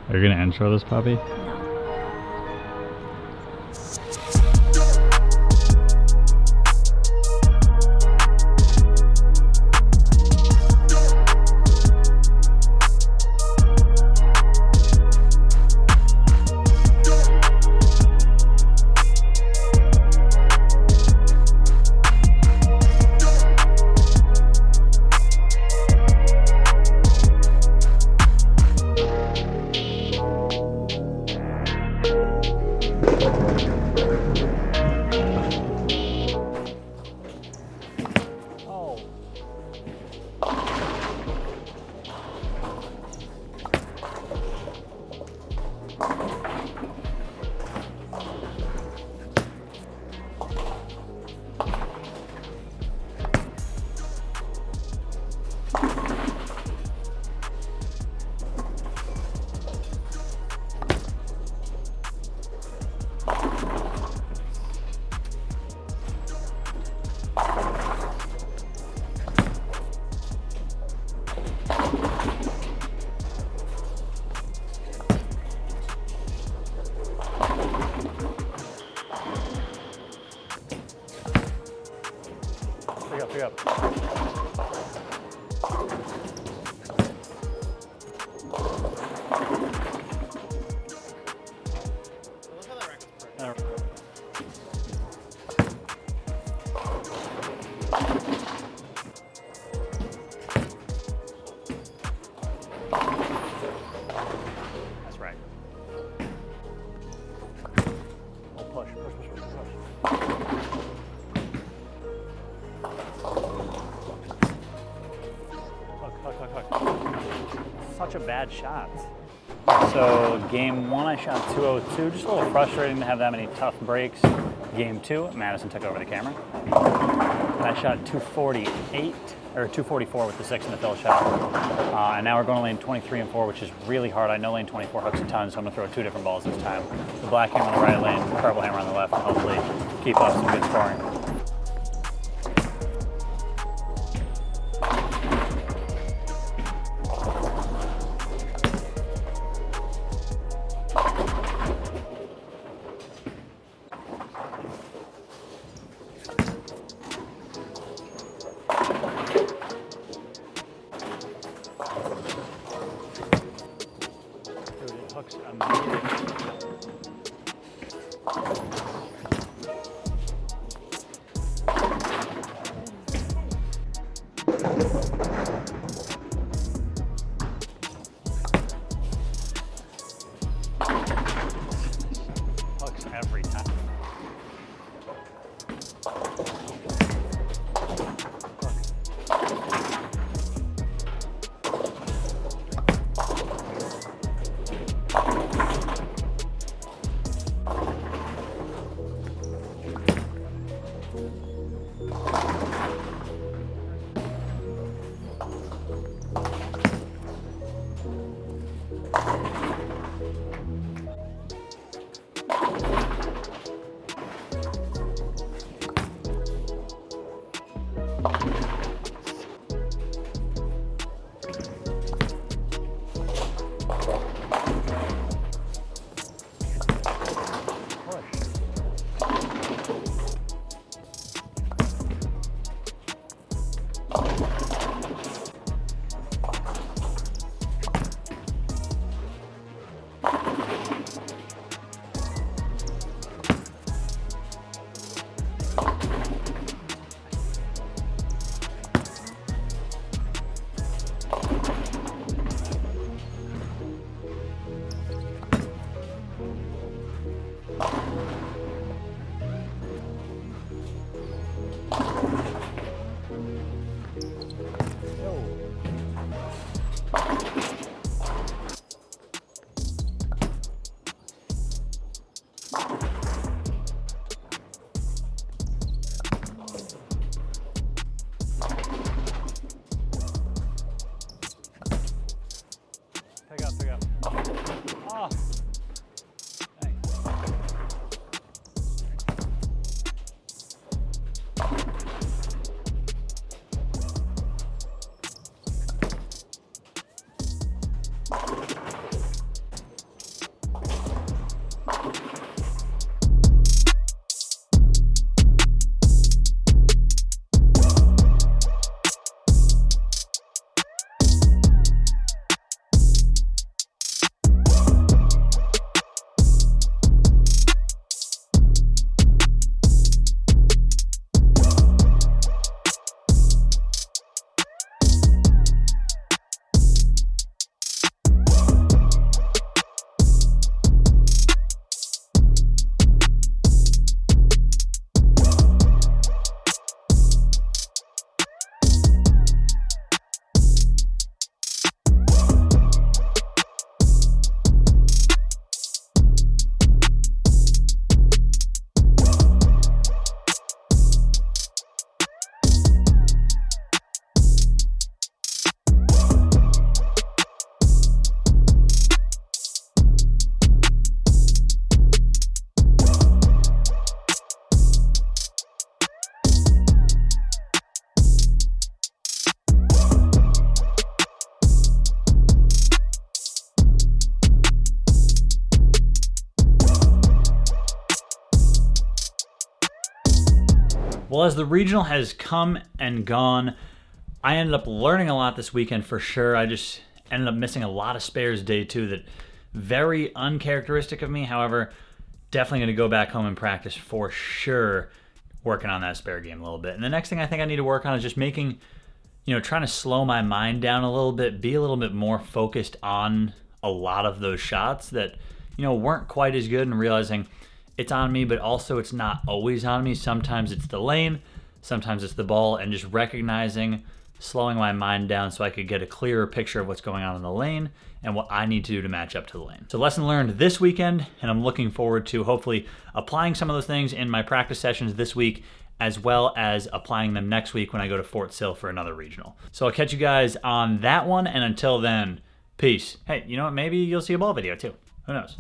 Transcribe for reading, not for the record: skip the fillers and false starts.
Are you gonna intro this puppy? Pick up. That's right. Oh, push. Such a bad shot. So game one, I shot 202. Just a little frustrating to have that many tough breaks. Game two, Madison took over the camera. I shot 248 or 244 with the 6 in the fill shot. And now we're going to lane 23 and 4, which is really hard. I know lane 24 hooks a ton, so I'm going to throw 2 different balls this time. The black hammer on the right lane, the purple hammer on the left, and hopefully keep up some good scoring. Hooks amazing. Hooks every time. Well, as the regional has come and gone, I ended up learning a lot this weekend for sure. I just ended up missing a lot of spares day 2 that very uncharacteristic of me. However, definitely going to go back home and practice for sure, working on that spare game a little bit. And the next thing I think I need to work on is just making, trying to slow my mind down a little bit, be a little bit more focused on a lot of those shots that, weren't quite as good, and realizing it's on me, but also it's not always on me. Sometimes it's the lane, sometimes it's the ball, and just recognizing, slowing my mind down so I could get a clearer picture of what's going on in the lane and what I need to do to match up to the lane. So lesson learned this weekend, and I'm looking forward to hopefully applying some of those things in my practice sessions this week, as well as applying them next week when I go to Fort Sill for another regional. So I'll catch you guys on that one, and until then, peace. Hey, you know what? Maybe you'll see a ball video too. Who knows?